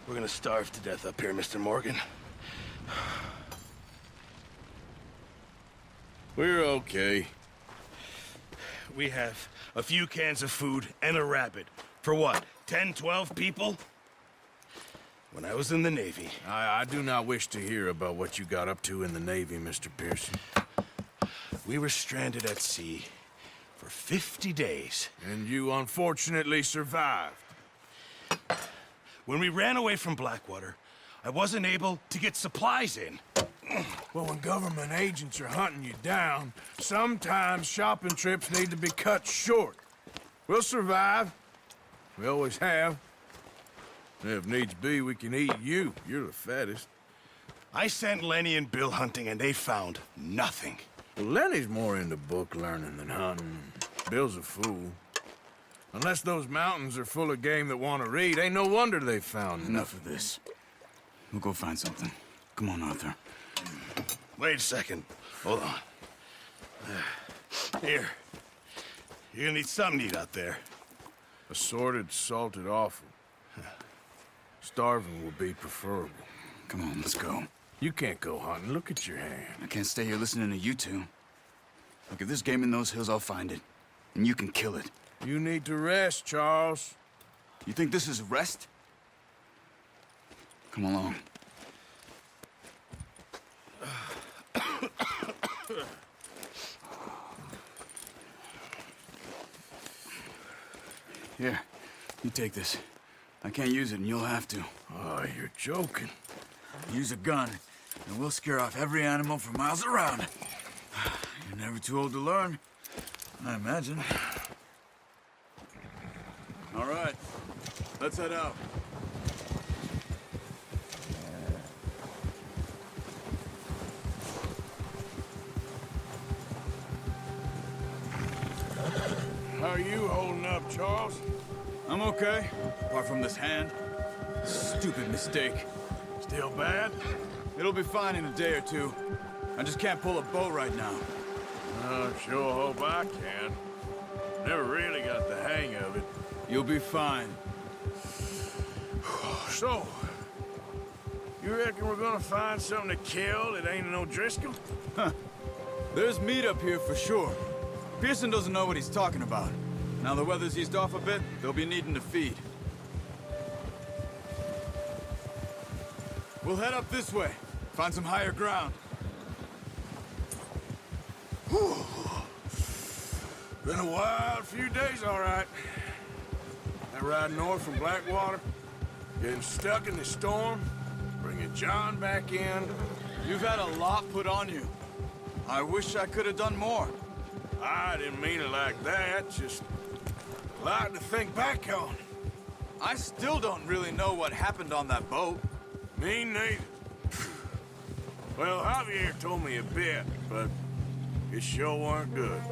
We're gonna starve to death up here, Mr. Morgan. We're okay. We have a few cans of food and a rabbit. For what, 10, 12 people? When I was in the Navy... I do not wish to hear about what you got up to in the Navy, Mr. Pearson. We were stranded at sea for 50 days. And you unfortunately survived. When we ran away from Blackwater, I wasn't able to get supplies in. Well, when government agents are hunting you down, sometimes shopping trips need to be cut short. We'll survive. We always have. If needs be, we can eat you. You're the fattest. I sent Lenny and Bill hunting, and they found nothing. Well, Lenny's more into book learning than hunting. Bill's a fool. Unless those mountains are full of game that want to read, ain't no wonder they found Enough of this. We'll go find something. Come on, Arthur. Wait a second. Hold on. Here. You're gonna need something to eat out there. Assorted, salted offal. Starving will be preferable. Come on, let's go. You can't go hunting. Look at your hand. I can't stay here listening to you two. Look, if there's game in those hills, I'll find it. And you can kill it. You need to rest, Charles. You think this is rest? Come along. Here, you take this. I can't use it, and you'll have to. Oh, you're joking. Use a gun, and we'll scare off every animal for miles around. You're never too old to learn, I imagine. All right, let's head out. How are you holding up, Charles? I'm okay, apart from this hand. Stupid mistake. Still bad? It'll be fine in a day or two. I just can't pull a bow right now. I sure hope I can. Never really got the hang of it. You'll be fine. So, you reckon we're gonna find something to kill that ain't no Driscoll? Huh. There's meat up here for sure. Pearson doesn't know what he's talking about. Now the weather's eased off a bit, they'll be needing to feed. We'll head up this way. Find some higher ground. Whew. Been a wild few days, all right. That ride north from Blackwater, getting stuck in the storm, bringing John back in. You've had a lot put on you. I wish I could have done more. I didn't mean it like that, just a lot to think back on. I still don't really know what happened on that boat. Me neither. Well, Javier told me a bit, but it sure weren't good.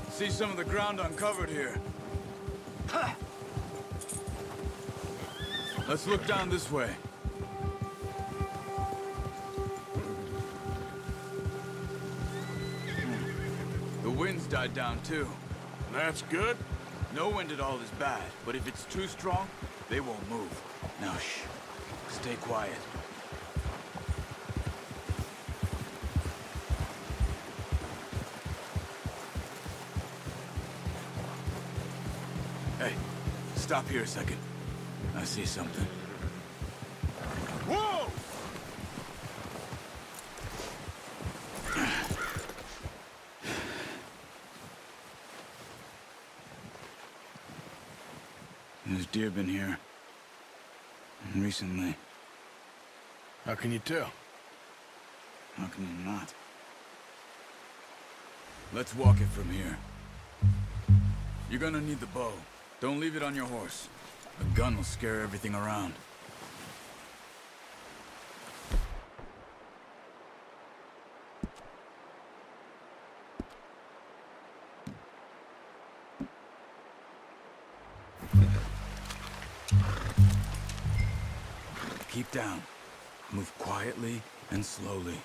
See some of the ground uncovered here. Let's look down this way. The wind's died down too. That's good. No wind at all is bad, but if it's too strong, they won't move. Now shh. Stay quiet. Hey, stop here a second. I see something. Whoa! There's deer been here. And recently. How can you tell? How can you not? Let's walk it from here. You're gonna need the bow. Don't leave it on your horse. A gun will scare everything around. Keep down. Move quietly and slowly.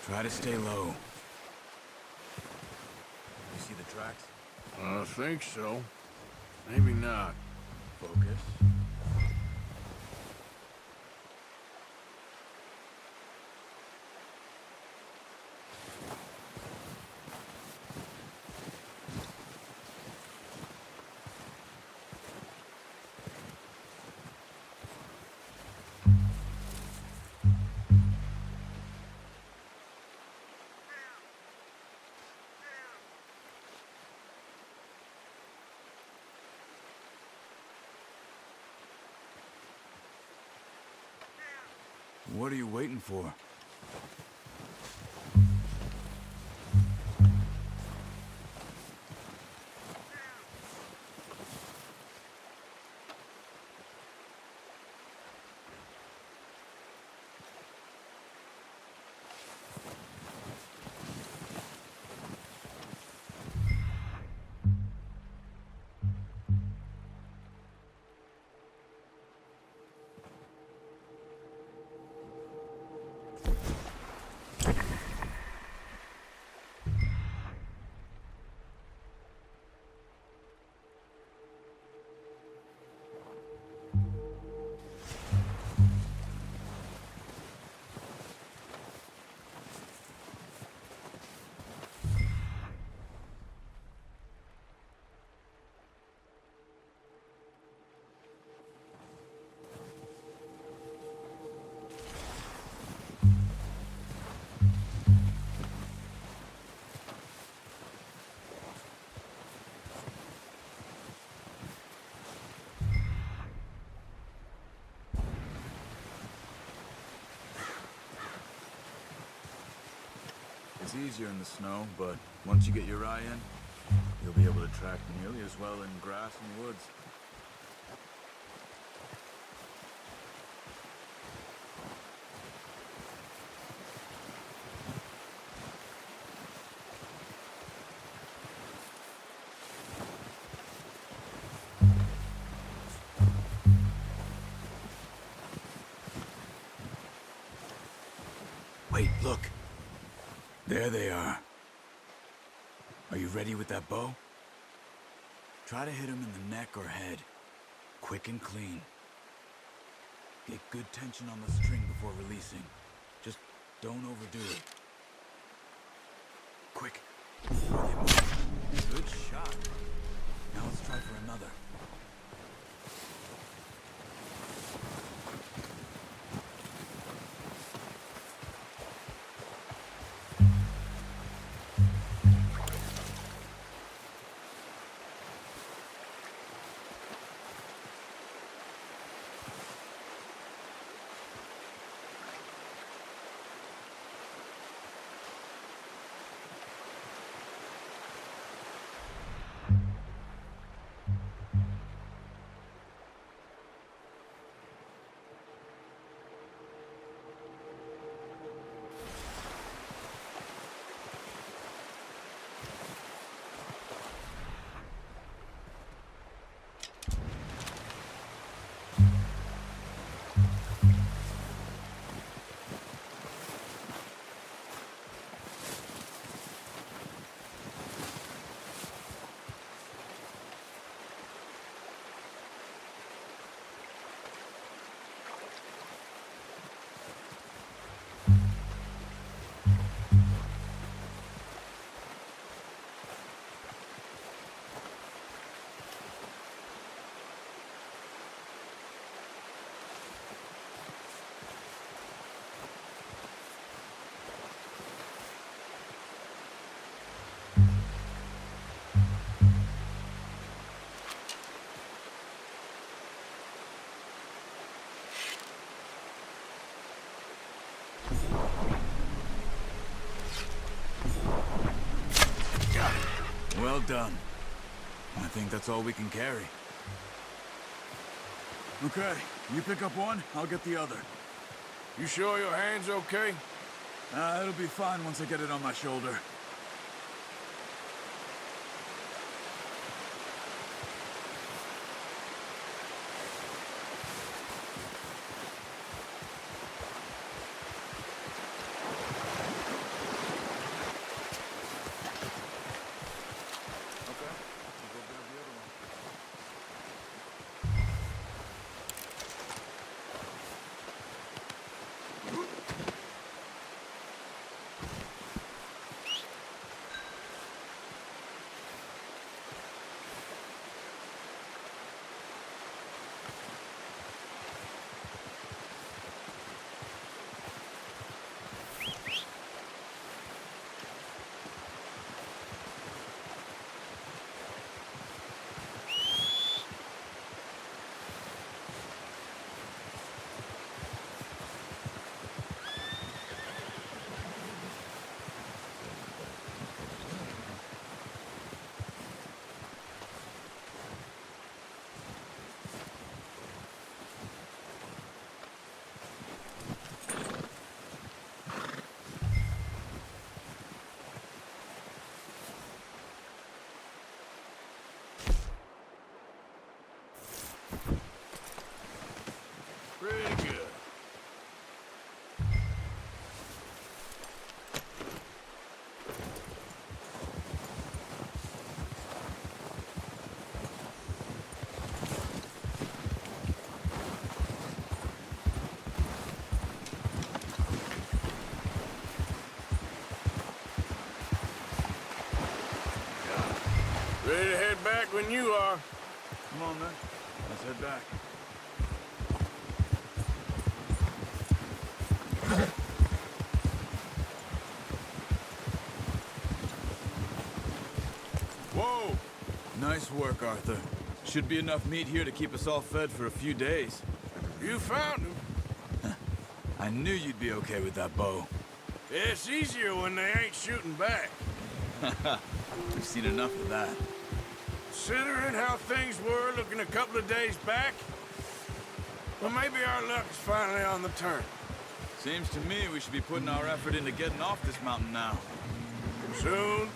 Try to stay low. You see the tracks? I think so. Maybe not. Focus. What are you waiting for? It's easier in the snow, but once you get your eye in, you'll be able to track nearly as well in grass and woods. Wait, look. There they are. Are you ready with that bow? Try to hit him in the neck or head. Quick and clean. Get good tension on the string before releasing. Just don't overdo it. Quick. Good shot. Now let's try for another. Well done. I think that's all we can carry. Okay, you pick up one, I'll get the other. You sure your hand's okay? It'll be fine once I get it on my shoulder. Pretty good. Ready to head back when you are. Come on, then. Let's head back. Whoa! Nice work, Arthur. Should be enough meat here to keep us all fed for a few days. You found him. I knew you'd be okay with that bow. It's easier when they ain't shooting back. We've seen enough of that. Considering how things were looking a couple of days back, well, maybe our luck's finally on the turn. Seems to me we should be putting our effort into getting off this mountain now. Soon.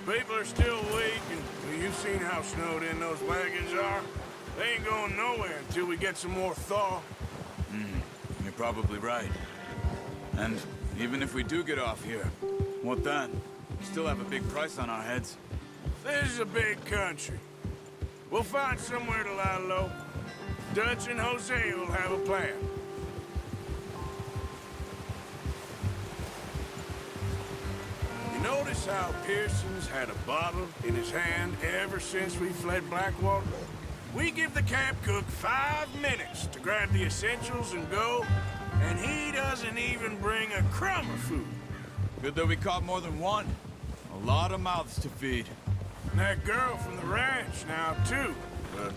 People are still weak, and well, you've seen how snowed in those wagons are. They ain't going nowhere until we get some more thaw. You're probably right. And even if we do get off here, what then? We still have a big price on our heads. This is a big country. We'll find somewhere to lie low. Dutch and Jose will have a plan. You notice how Pearson's had a bottle in his hand ever since we fled Blackwater? We give the camp cook 5 minutes to grab the essentials and go, and he doesn't even bring a crumb of food. Good that we caught more than one. A lot of mouths to feed. And that girl from the ranch now, too. But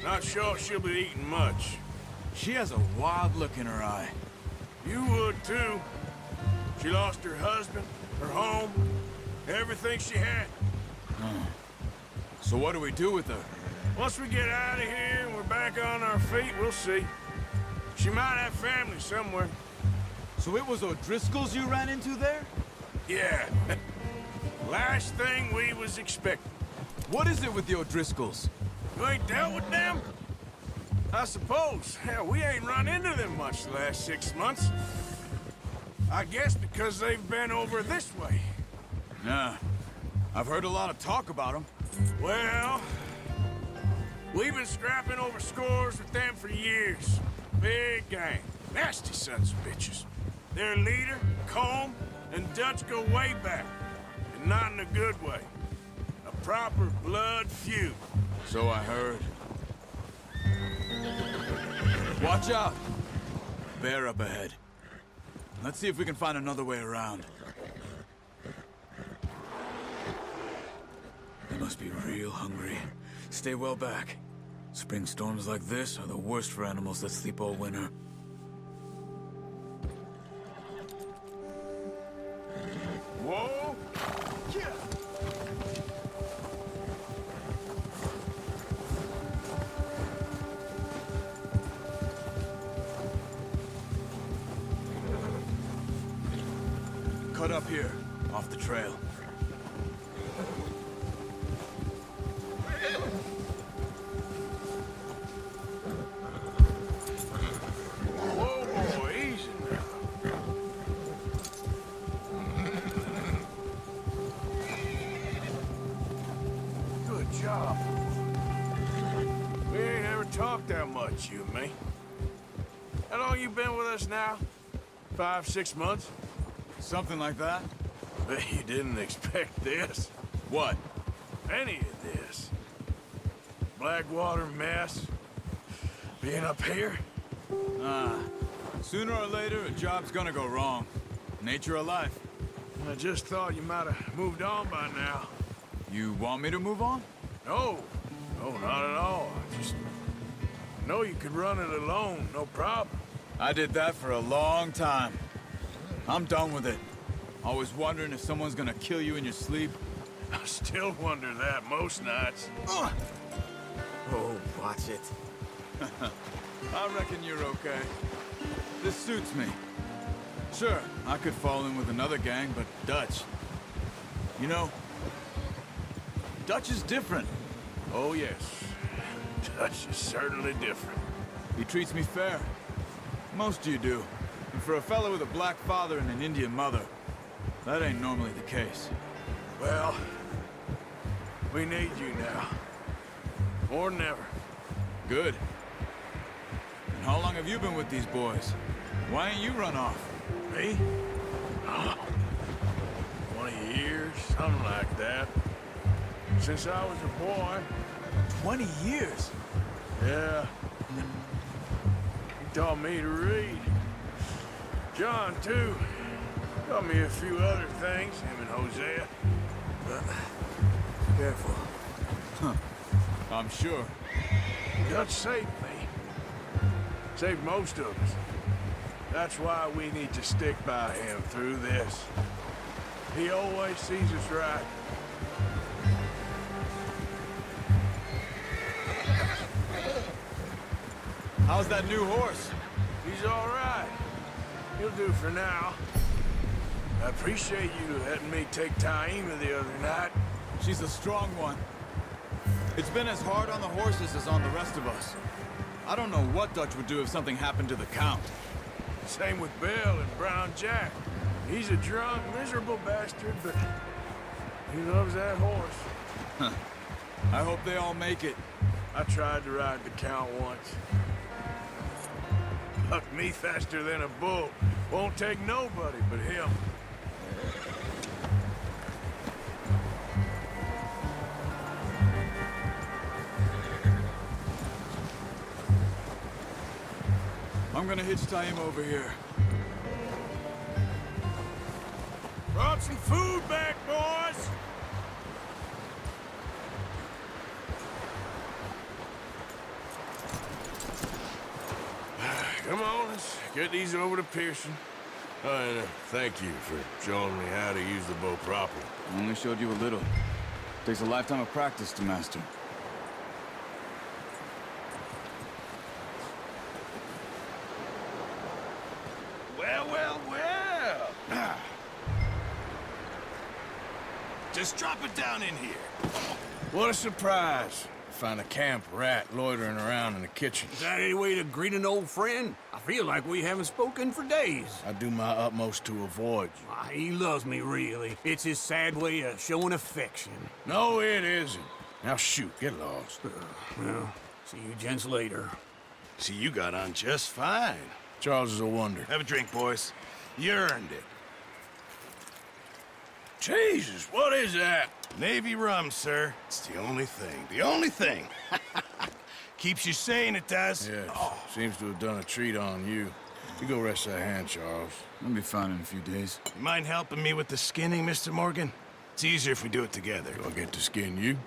not sure she'll be eating much. She has a wild look in her eye. You would, too. She lost her husband, her home, everything she had. So what do we do with her? Once we get out of here and we're back on our feet, we'll see. She might have family somewhere. So it was O'Driscoll's you ran into there? Yeah. Last thing we was expecting. What is it with the O'Driscolls? You ain't dealt with them? I suppose. Hell, we ain't run into them much the last 6 months. I guess because they've been over this way. Yeah. I've heard a lot of talk about them. Well, we've been scrapping over scores with them for years. Big gang. Nasty sons of bitches. Their leader, Combe, and Dutch go way back. And not in a good way. A proper blood feud. So I heard. Watch out! Bear up ahead. Let's see if we can find another way around. They must be real hungry. Stay well back. Spring storms like this are the worst for animals that sleep all winter. Whoa! cut up here, off the trail. Whoa, boy, easy now. Good job. We ain't ever talked that much, you and me. How long you been with us now? 5, 6 months? Something like that? Bet you didn't expect this. What? Any of this. Blackwater mess. Being up here? Sooner or later, a job's gonna go wrong. Nature of life. I just thought you might have moved on by now. You want me to move on? No. No, not at all. I just know you could run it alone, no problem. I did that for a long time. I'm done with it. Always wondering if someone's gonna kill you in your sleep. I still wonder that most nights. Ugh. Oh, watch it. I reckon you're okay. This suits me. Sure, I could fall in with another gang, but Dutch... You know, Dutch is different. Oh, yes. Dutch is certainly different. He treats me fair. Most of you do. And for a fellow with a black father and an Indian mother, that ain't normally the case. Well, we need you now. More than ever. Good. And how long have you been with these boys? Why ain't you run off? Me? Oh, 20 years, something like that. Since I was a boy. 20 years? Yeah. He taught me to read. John, too. Taught me a few other things, him and Hosea. But, careful. I'm sure. Dutch saved me. Saved most of us. That's why we need to stick by him through this. He always sees us right. How's that new horse? He's all right. He'll do for now. I appreciate you letting me take Taima the other night. She's a strong one. It's been as hard on the horses as on the rest of us. I don't know what Dutch would do if something happened to the Count. Same with Bill and Brown Jack. He's a drunk, miserable bastard, but he loves that horse. I hope they all make it. I tried to ride the Count once. Bucked me faster than a bull. Won't take nobody but him. I'm gonna hitch Taima over here. Brought some food back, boys! Come on, let's get these over to Pearson. And thank you for showing me how to use the bow properly. I only showed you a little. Takes a lifetime of practice to master. Well, well, well. Just drop it down in here. What a surprise. Find a camp rat loitering around in the kitchen. Is that any way to greet an old friend? I feel like we haven't spoken for days. I do my utmost to avoid you. He loves me, really. It's his sad way of showing affection. No, it isn't. Now shoot, get lost. Well, see you gents later. See, you got on just fine. Charles is a wonder. Have a drink, boys. You earned it. Jesus, what is that? Navy rum, sir. It's the only thing. The only thing. Keeps you sane, it does. Yes, seems to have done a treat on you. You go rest that hand, Charles. I'll be fine in a few days. You mind helping me with the skinning, Mr. Morgan? It's easier if we do it together. Do I get to skin you?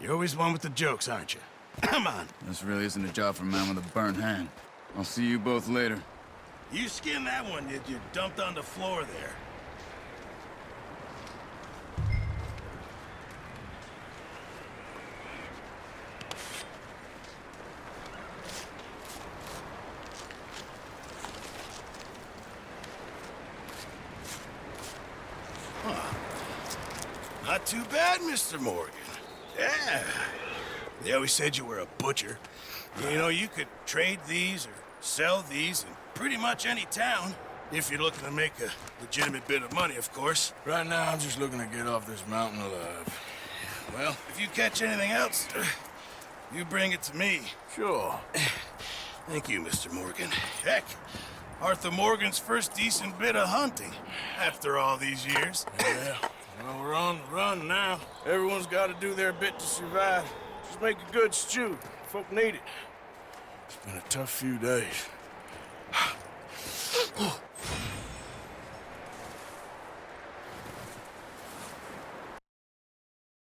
You're always one with the jokes, aren't you? Come on. This really isn't a job for a man with a burnt hand. I'll see you both later. You skinned that one that you dumped on the floor there. Not too bad, Mr. Morgan. Yeah. They always said you were a butcher. You know, you could trade these or sell these in pretty much any town. If you're looking to make a legitimate bit of money, of course. Right now, I'm just looking to get off this mountain alive. Well, if you catch anything else, you bring it to me. Sure. Thank you, Mr. Morgan. Heck, Arthur Morgan's first decent bit of hunting after all these years. Yeah. Well, we're on the run now. Everyone's got to do their bit to survive. Just make a good stew. Folk need it. It's been a tough few days.